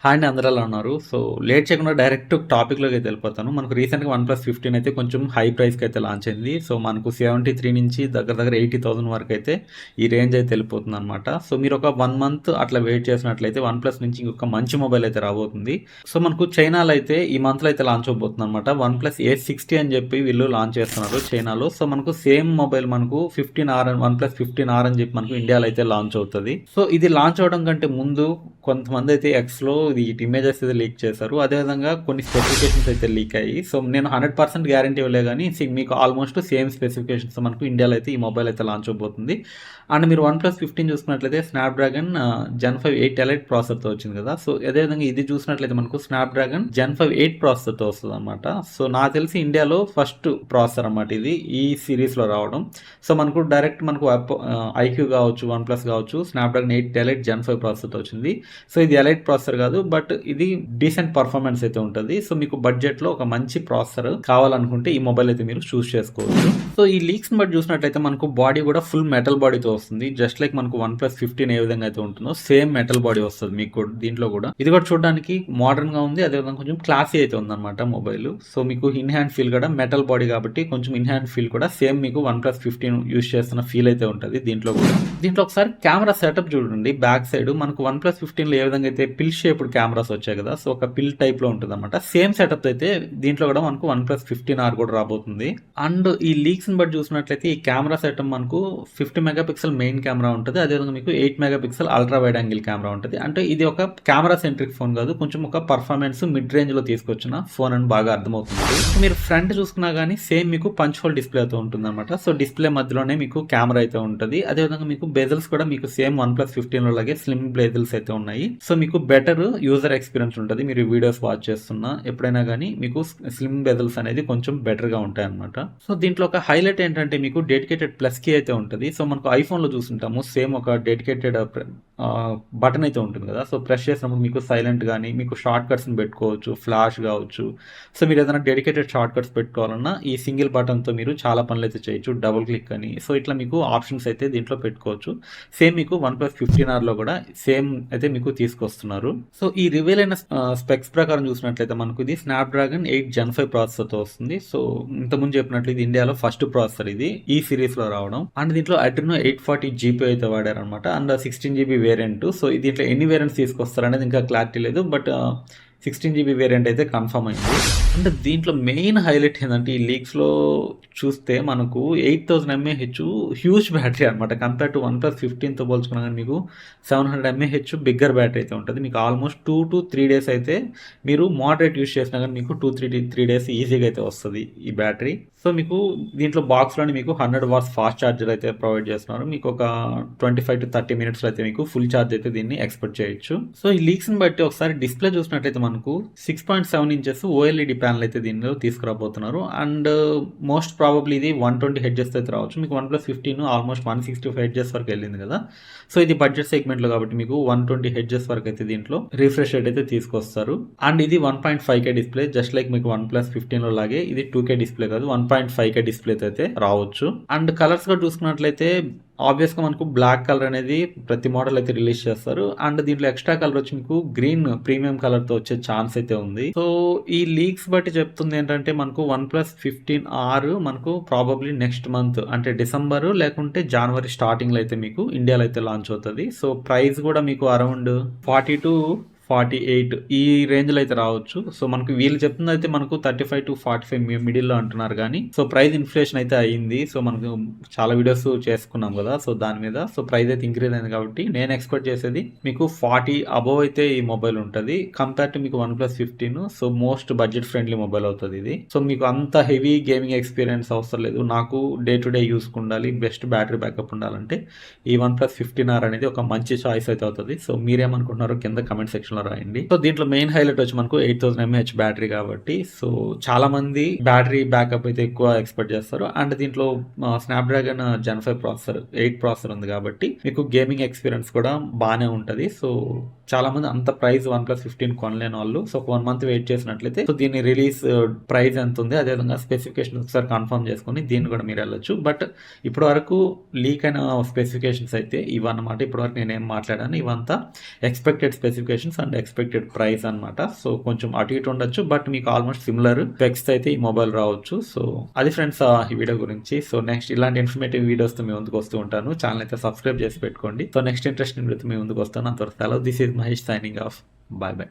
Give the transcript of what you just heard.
Hi అండి, అందరూ ఎలా ఉన్నారు? సో లేట్ చేయకుండా డైరెక్ట్ టాపిక్‌లోకి అయితే వెళ్ళిపోతాను. మనకు రీసెంట్‌గా వన్‌ప్లస్ 15 అయితే కొంచెం హై ప్రైస్‌కి అయితే లాంచ్ అయింది. సో మనకు 73 నుంచి దగ్గర దగ్గర 80,000 వరకు అయితే ఈ రేంజ్ అయితే వెళ్ళిపోతుందన్నమాట. సో మీరు ఒక 1 మంత్ అట్లా వెయిట్ చేసినట్లయితే వన్‌ప్లస్ నుంచి ఇంకొక మంచి మొబైల్ అయితే రాబోతుంది. సో మనకు చైనాలో అయితే ఈ మంత్‌లో అయితే లాంచ్ అవబోతుందన్నమాట. వన్‌ప్లస్ A60 అని చెప్పి వీళ్ళు లాంచ్ చేస్తున్నారు చైనాలో. సో మనకు సేమ్ మొబైల్ మనకు 15R వన్‌ప్లస్ 15R అని చెప్పి మనకు ఇండియాలో అయితే లాంచ్ అవుతది. సో ఇది లాంచ్ అవ్వడం కంటే ముందు కొంతమంది అయితే ఎక్స్‌లో ఇమేజెస్ అయితే లీక్ చేశారు. అదేవిధంగా కొన్ని స్పెసిఫికేషన్స్ అయితే లీక్ అయ్యి, సో నేను 100% గ్యారంటీ ఇవ్వలే కానీ మీకు ఆల్మోస్ట్ సేమ్ స్పెసిఫికేషన్స్ మనకు ఇండియాలో అయితే ఈ మొబైల్ అయితే లాంచ్ అవబోతుంది. అండ్ మీరు వన్‌ప్లస్ 15 చూసుకున్నట్లయితే స్నాప్‌డ్రాగన్ జెన్ 5 8 ఎలైట్ ప్రాసెసర్‌తో వచ్చింది కదా! సో అదేవిధంగా ఇది చూసినట్లయితే మనకు స్నాప్‌డ్రాగన్ జెన్ 5 8 ప్రాసెసర్‌తో వస్తదనమాట. సో నాకు తెలిసి ఇండియాలో ఫస్ట్ ప్రాసెసర్ అనమాట ఇది ఈ సిరీస్‌లో రావడం. సో మనకు డైరెక్ట్ మనకు ఐక్యూ కావచ్చు, వన్‌ప్లస్ కావచ్చు, స్నాప్‌డ్రాగన్ 8 ఎలైట్ జెన్ 5 ప్రాసెసర్‌తో వచ్చింది. సో ఇది ఎలైట్ ప్రాసెసర్ కాదు, బట్ ఇది డీసెంట్ పర్ఫార్మెన్స్ అయితే ఉంటుంది. సో మీకు బడ్జెట్లో ఒక మంచి ప్రాసెసర్ కావాలనుకుంటే ఈ మొబైల్ అయితే మీరు చూస్ చేసుకోవచ్చు. సో ఈ లీక్స్ బట్టి చూసినట్లయితే మనకు బాడీ కూడా ఫుల్ మెటల్ బాడీతో వస్తుంది. జస్ట్ లైక్ మనకు వన్‌ప్లస్ 15 ఏ విధంగా అయితే ఉంటుందో సేమ్ మెటల్ బాడీ వస్తుంది మీకు కూడా దీంట్లో కూడా. ఇది కూడా చూడడానికి మోడర్న్ గా ఉంది, అదేవిధంగా కొంచెం క్లాసీ అయితే ఉందన్నమాట మొబైల్. సో మీకు ఇన్ హ్యాండ్ ఫీల్ కూడా మెటల్ బాడీ కాబట్టి కొంచెం ఇన్ హ్యాండ్ ఫీల్ కూడా సేమ్ మీకు వన్‌ప్లస్ 15 యూస్ చేస్తున్న ఫీల్ అయితే ఉంటుంది దీంట్లో కూడా. దీంట్లో ఒకసారి కెమెరా సెటప్ చూడండి. బ్యాక్ సైడ్ మనకు వన్‌ప్లస్ 15 లో ఏ విధంగా అయితే పిల్ షేప్డ్ కెమెరాస్ వచ్చాయి కదా, సో ఒక పిల్ టైప్ లో ఉంటుంది అనమాట. సేమ్ సెటప్ అయితే దీంట్లో కూడా మనకు వన్‌ప్లస్ 15R కూడా రాబోతుంది. అండ్ ఈ లీక్స్ ని బట్టి చూసినట్లయితే ఈ కెమెరా సెటప్ మనకు 50 మెగాపిక్సెల్ మెయిన్ కెమెరా ఉంటుంది, అదేవిధంగా మీకు 8 megapixel ultra wide angle camera ఉంటుంది. అంటే ఇది ఒక కెమెరా సెంట్రిక్ ఫోన్ కాదు, కొంచెం ఒక పర్ఫార్మెన్స్ మిడ్ రేంజ్ లో తీసుకొచ్చిన ఫోన్ అని బాగా అర్థమవుతుంది. మీరు ఫ్రంట్ చూసుకున్నా కానీ సేమ్ మీకు పంచ్ హోల్ డిస్ప్లే అయితే ఉంటుంది అనమాట. సో డిస్ప్లే మధ్యలోనే మీకు కెమెరా అయితే ఉంటుంది. అదేవిధంగా మీకు బెజల్స్ కూడా మీకు సేమ్ వన్‌ప్లస్ 15 లో లాగే స్లిమ్ బెజల్స్ అయితే ఉన్నాయి. సో మీకు బెటర్ యూజర్ ఎక్స్పీరియన్స్ ఉంటుంది. మీరు వీడియోస్ వాచ్ చేస్తున్నా ఎప్పుడైనా కానీ మీకు స్లిమ్ బెజల్స్ అనేది కొంచెం బెటర్ గా ఉంటాయి అనమాట. సో దీంట్లో ఒక హైలైట్ ఏంటంటే మీకు డెడికేటెడ్ ప్లస్ కీ అయితే ఉంటుంది. సో మనకు ఐఫోన్ లో చూస్తుంటాము సేమ్ ఒక డెడికేటెడ్ బటన్ అయితే ఉంటుంది కదా. సో ప్రెస్ చేసినప్పుడు మీకు సైలెంట్ కానీ మీకు షార్ట్ కట్స్ పెట్టుకోవచ్చు, ఫ్లాష్ కావచ్చు. సో మీరు ఏదైనా డెడికేటెడ్ షార్ట్ కట్స్ పెట్టుకోవాలన్నా ఈ సింగిల్ బటన్తో మీరు చాలా పనులు అయితే చేయొచ్చు. డబుల్ క్లిక్ అని, సో ఇట్లా మీకు ఆప్షన్స్ అయితే దీంట్లో పెట్టుకోవచ్చు. సేమ్ మీకు వన్‌ప్లస్ 15R లో కూడా సేమ్ అయితే మీకు తీసుకొస్తున్నారు. సో ఈ రివీల్ అయిన స్పెక్స్ ప్రకారం చూసినట్లయితే మనకు ఇది స్నాప్‌డ్రాగన్ 8 జెన్ 5 ప్రాసెసర్తో వస్తుంది. సో ఇంతకుముందు చెప్పినట్లు ఇది ఇండియాలో ఫస్ట్ ప్రాసెసర్ ఇది ఈ సిరీస్ లో రావడం. అండ్ దీంట్లో అడ్రినో 840 జీబీ అయితే వాడారనమాట. And 16 GB variant. సో దీంట్లో ఎన్ని వేరియంట్స్ తీసుకొస్తారనేది ఇంకా క్లారిటీ లేదు, బట్ 16 జీబీ వేరియంట్ అయితే కన్ఫర్మ్ అయింది. అంటే దీంట్లో మెయిన్ హైలైట్ ఏంటంటే ఈ లీక్స్లో చూస్తే మనకు 8000 mAh హ్యూజ్ బ్యాటరీ అనమాట. కంపేర్ టు వన్‌ప్లస్ 15తో పోల్చుకున్నా కానీ మీకు 700 mAh బిగ్గర్ బ్యాటరీ అయితే ఉంటుంది. మీకు ఆల్మోస్ట్ 2 to 3 డేస్ అయితే మీరు మోడరేట్ యూస్ చేసినా కానీ మీకు 2-3 డేస్ ఈజీగా అయితే వస్తుంది ఈ బ్యాటరీ. సో మీకు దీంట్లో బాక్స్లోని మీకు 100 వాట్స్ ఫాస్ట్ ఛార్జర్ అయితే ప్రొవైడ్ చేస్తున్నారు. మీకు ఒక 25 to 30 మినిట్స్లో అయితే మీకు ఫుల్ ఛార్జ్ అయితే దీన్ని ఎక్స్పెక్ట్ చేయొచ్చు. సో ఈ లీక్స్ని బట్టి ఒకసారి డిస్ప్లే చూసినట్లయితే మనకు 6.7 ఇంచెస్ ఓఎల్ఈడి ప్యానల్ అయితే దీనిలో తీసుకురాబోతున్నారు. అండ్ మోస్ట్ ప్రాబబ్లీ ఇది 120 హెడ్జెస్ అయితే రావచ్చు. మీకు వన్‌ప్లస్ 15 ఆల్మోస్ట్ 165 హెడ్జెస్ వరకు వెళ్ళింది కదా. సో ఇది బడ్జెట్ సెగ్మెంట్లో కాబట్టి మీకు 120 హెడ్జెస్ వరకు అయితే దీంట్లో రిఫ్రెష్ రేట్ అయితే తీసుకొస్తారు. అండ్ ఇది 1.5K డిస్ప్లే, జస్ట్ లైక్ మీకు వన్‌ప్లస్ 15 లో లాగే ఇది 2K డిస్ప్లే కాదు, 1.5K డిస్ప్లే అయితే రావచ్చు. అండ్ కలర్స్ గా చూసుకున్నట్లయితే ఆబ్వియస్ గా మనకు బ్లాక్ కలర్ అనేది ప్రతి మోడల్ అయితే రిలీజ్ చేస్తారు. అండ్ దీంట్లో ఎక్స్ట్రా కలర్ వచ్చి మీకు గ్రీన్ ప్రీమియం కలర్ తో వచ్చే ఛాన్స్ అయితే ఉంది. సో ఈ లీక్స్ బట్టి చెప్తుంది ఏంటంటే మనకు వన్‌ప్లస్ 15R మనకు ప్రాబబ్లీ నెక్స్ట్ మంత్ అంటే డిసెంబర్ లేకుంటే జనవరి స్టార్టింగ్ లో అయితే మీకు ఇండియాలో అయితే లాంచ్ అవుతుంది. సో ప్రైస్ కూడా మీకు అరౌండ్ 40 to 48 ఈ రేంజ్లో అయితే రావచ్చు. సో మనకు వీళ్ళు చెప్తుంది అయితే మనకు 35 to 45 మిడిల్లో అంటున్నారు కానీ సో ప్రైస్ ఇన్ఫ్లేషన్ అయితే అయ్యింది. సో మనకు చాలా వీడియోస్ చేసుకున్నాం కదా, సో దాని మీద సో ప్రైస్ అయితే ఇంక్రీజ్ అయింది కాబట్టి నేను ఎక్స్పెక్ట్ చేసేది మీకు 40 అబోవ్ అయితే ఈ మొబైల్ ఉంటుంది కంపేర్ టు మీకు OnePlus 15. So most budget friendly mobile అవుతుంది ఇది. సో మీకు అంత హెవీ గేమింగ్ ఎక్స్పీరియన్స్ అవసరం లేదు. నాకు డే టు డే యూస్ ఉండాలి, బెస్ట్ బ్యాటరీ బ్యాకప్ ఉండాలంటే ఈ వన్‌ప్లస్ 15R అనేది ఒక మంచి చాయిస్ అయితే అవుతుంది. సో మీరేమనుకుంటున్నారో కింద కమెంట్ సెక్షన్ రాయండి. సో దీంట్లో మెయిన్ హైలైట్ వచ్చి మనకు 8000 mAh బ్యాటరీ కాబట్టి సో చాలా మంది బ్యాటరీ బ్యాకప్ అయితే ఎక్కువ ఎక్స్పెక్ట్ చేస్తారు. అండ్ దీంట్లో స్నాప్‌డ్రాగన్ జెన్ 5 ప్రాసెసర్ 8 ప్రాసెసర్ ఉంది కాబట్టి మీకు గేమింగ్ ఎక్స్పీరియన్స్ కూడా బాగానే ఉంటుంది. సో చాలామంది అంత ప్రైస్ OnePlus 15 కొనలేని వాళ్ళు సో ఒక 1 మంత్ వెయిట్ చేసినట్లయితే సో దీని రిలీజ్ ప్రైస్ ఎంత ఉంది, అదేవిధంగా స్పెసిఫికేషన్ ఒకసారి కన్ఫర్మ్ చేసుకొని దీన్ని కూడా మీరు వెళ్ళొచ్చు. బట్ ఇప్పటి వరకు లీక్ అయిన స్పెసిఫికేషన్స్ అయితే ఇవన్నమాట. ఇప్పటివరకు నేనేం మాట్లాడాను ఇవంతా expected specifications and expected price అనమాట. సో కొంచెం అటు ఇటు ఉండొచ్చు, బట్ మీకు ఆల్మోస్ట్ సిమిలర్ స్పెక్స్ అయితే ఈ మొబైల్ రావచ్చు. సో అది ఫ్రెండ్స్ ఈ వీడియో గురించి. సో నెక్స్ట్ ఇలాంటి ఇన్ఫర్మేటివ్ వీడియోస్తో మీ ముందుకు వస్తూ ఉంటాను. ఛానల్ అయితే సబ్స్క్రైబ్ చేసి పెట్టుకోండి. సో నెక్స్ట్ ఇంట్రెస్టింగ్ వీడియోతో మీ ముందుకు వస్తాను. అంతవరకు సెలవు. This is Mahesh signing off. Bye bye.